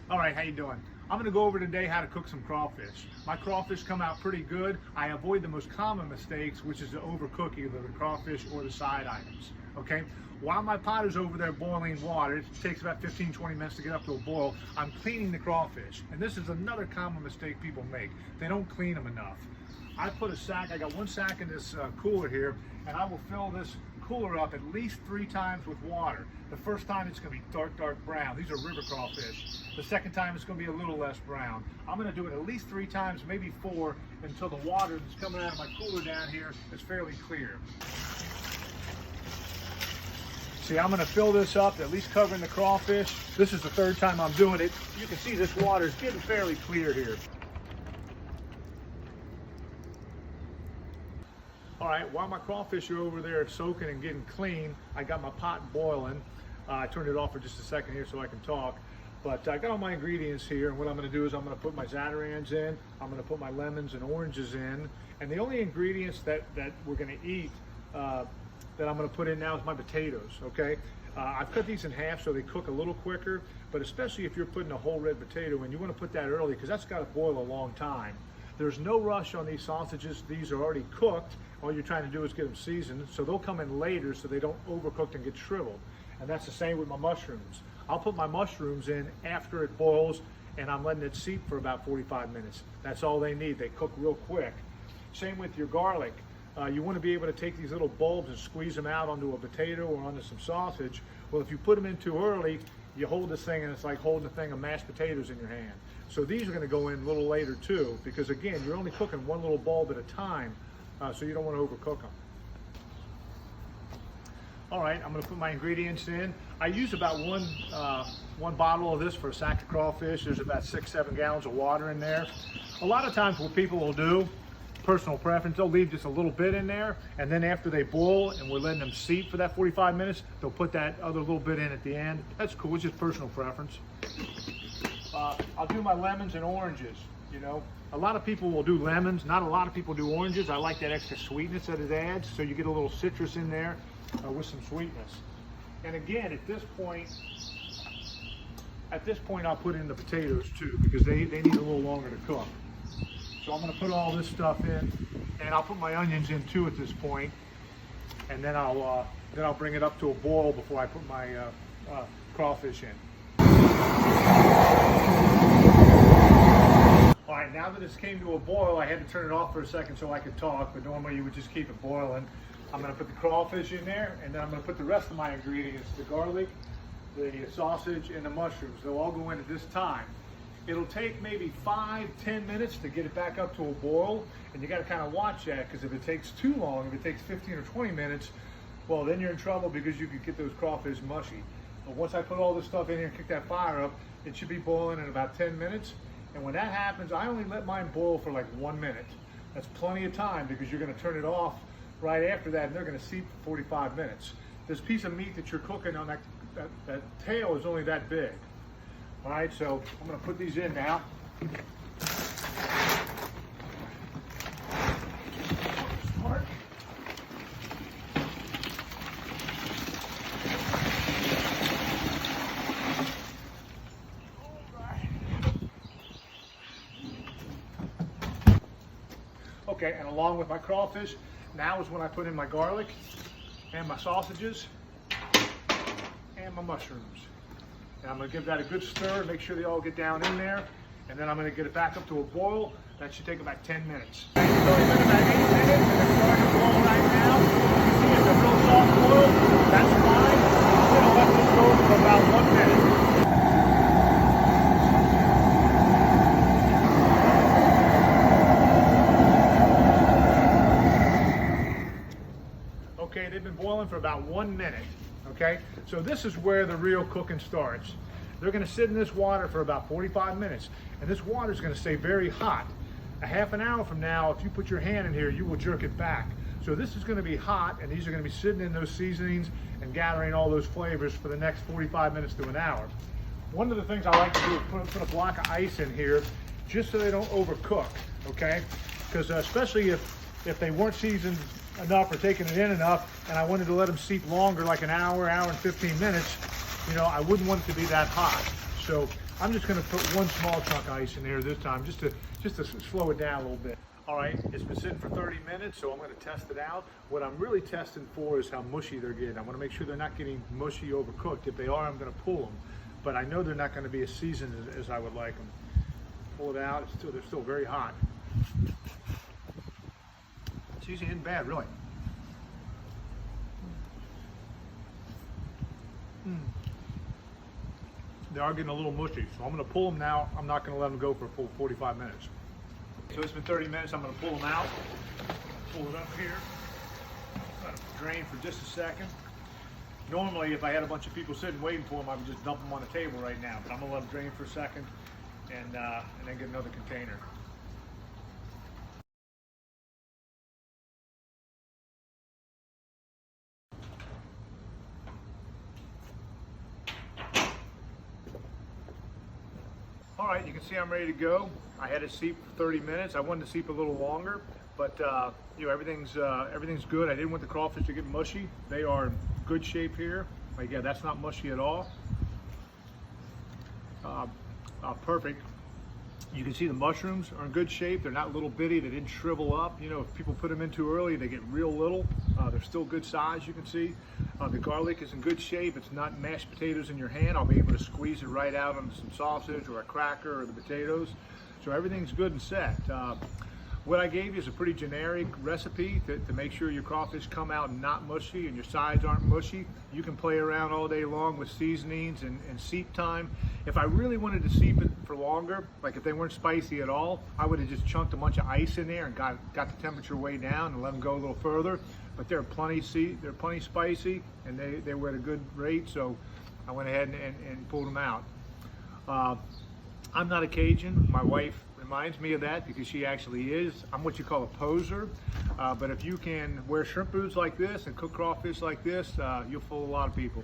All right, how you doing? I'm gonna go over today how to cook some crawfish. My crawfish come out pretty good. I avoid the most common mistakes, which is to overcook either the crawfish or the side items, okay? While my pot is over there boiling water, it takes about 15-20 minutes to get up to a boil, I'm cleaning the crawfish. And this is another common mistake people make. They don't clean them enough. I put a sack, I got one sack in this cooler here, and I will fill this cooler up at least 3 times with water. The first time it's going to be dark brown. These are river crawfish. The second time it's going to be a little less brown. I'm going to do it at least 3 times, maybe 4, until the water that's coming out of my cooler down here is fairly clear. See, I'm going to fill this up, at least covering the crawfish. This is the 3rd time I'm doing it. You can see this water is getting fairly clear here. All right, while my crawfish are over there soaking and getting clean, I got my pot boiling. I turned it off for just a second here so I can talk. But I got all my ingredients here, and what I'm gonna do is I'm gonna put my zatarans in, I'm gonna put my lemons and oranges in, and the only ingredients that we're gonna eat that I'm gonna put in now is my potatoes, okay? I've cut these in half so they cook a little quicker, but especially if you're putting a whole red potato in, you wanna put that early because that's gotta boil a long time. There's no rush on these sausages. These are already cooked. All you're trying to do is get them seasoned, so they'll come in later so they don't overcook and get shriveled. And that's the same with my mushrooms. I'll put my mushrooms in after it boils, and I'm letting it seep for about 45 minutes. That's all they need. They cook real quick. Same with your garlic. You want to be able to take these little bulbs and squeeze them out onto a potato or onto some sausage. Well, if you put them in too early, you hold this thing and it's like holding a thing of mashed potatoes in your hand. So these are going to go in a little later too, because again, you're only cooking one little bulb at a time, so you don't want to overcook them. All right, I'm going to put my ingredients in. I use about one bottle of this for a sack of crawfish. There's about 6-7 gallons of water in there. A lot of times what people will do, personal preference, they'll leave just a little bit in there, and then after they boil and we're letting them seep for that 45 minutes, they'll put that other little bit in at the end. That's cool, it's just personal preference. I'll do my lemons and oranges, you know. A lot of people will do lemons, not a lot of people do oranges. I like that extra sweetness that it adds, so you get a little citrus in there with some sweetness. And again, at this point I'll put in the potatoes too, because they need a little longer to cook. So I'm going to put all this stuff in, and I'll put my onions in too at this point, and then I'll bring it up to a boil before I put my crawfish in. All right, now that it's came to a boil, I had to turn it off for a second so I could talk, but normally you would just keep it boiling. I'm going to put the crawfish in there, and then I'm going to put the rest of my ingredients, the garlic, the sausage, and the mushrooms. They'll all go in at this time. It'll take maybe 5-10 minutes to get it back up to a boil, and you got to kind of watch that, because if it takes too long, if it takes 15 or 20 minutes, well, then you're in trouble because you could get those crawfish mushy. But once I put all this stuff in here and kick that fire up, it should be boiling in about 10 minutes. And when that happens, I only let mine boil for like 1 minute. That's plenty of time, because you're going to turn it off right after that, and they're going to seep for 45 minutes. This piece of meat that you're cooking on, that tail is only that big. All right, so I'm going to put these in now. Okay, and along with my crawfish, now is when I put in my garlic and my sausages and my mushrooms. And I'm going to give that a good stir, make sure they all get down in there, and then I'm going to get it back up to a boil. That should take about 10 minutes. So it's been about 8 minutes, and it's starting to boil right now. You see it's a real soft boil, that's fine. I'm going to let this go for about 1 minute. Okay, they've been boiling for about 1 minute, okay? So this is where the real cooking starts. They're gonna sit in this water for about 45 minutes, and this water is gonna stay very hot. A half an hour from now, if you put your hand in here, you will jerk it back. So this is gonna be hot, and these are gonna be sitting in those seasonings and gathering all those flavors for the next 45 minutes to an hour. One of the things I like to do is put a block of ice in here, just so they don't overcook, okay? Because especially if they weren't seasoned enough or taking it in enough, and I wanted to let them seep longer, like an hour and 15 minutes, you know, I wouldn't want it to be that hot. So I'm just going to put one small chunk of ice in there this time, just to slow it down a little bit. All right, it's been sitting for 30 minutes, so I'm going to test it out. What I'm really testing for is how mushy they're getting. I want to make sure they're not getting mushy, overcooked. If they are, I'm going to pull them, but I know they're not going to be as seasoned as I would like them. Pull it out. They're still very hot. Seasoning isn't bad, really. They are getting a little mushy, so I'm going to pull them now. I'm not going to let them go for a full 45 minutes. So it's been 30 minutes. I'm going to pull them out. Pull it up here. Drain for just a second. Normally, if I had a bunch of people sitting waiting for them, I would just dump them on the table right now. But I'm going to let them drain for a second and then get another container. All right, you can see I'm ready to go. I had it steep for 30 minutes. I wanted to steep a little longer, but you know, everything's good. I didn't want the crawfish to get mushy. They are in good shape here. Like, yeah, that's not mushy at all. Perfect. You can see the mushrooms are in good shape. They're not little bitty. They didn't shrivel up. You know, if people put them in too early, they get real little. They're still good size, you can see. The garlic is in good shape. It's not mashed potatoes in your hand. I'll be able to squeeze it right out onto some sausage or a cracker or the potatoes. So everything's good and set. What I gave you is a pretty generic recipe to make sure your crawfish come out not mushy and your sides aren't mushy. You can play around all day long with seasonings and seep time. If I really wanted to seep it for longer, like if they weren't spicy at all, I would have just chunked a bunch of ice in there and got the temperature way down and let them go a little further. But they're plenty spicy and they were at a good rate, so I went ahead and pulled them out. I'm not a Cajun. My wife reminds me of that because she actually is. I'm what you call a poser, but if you can wear shrimp boots like this and cook crawfish like this, you'll fool a lot of people.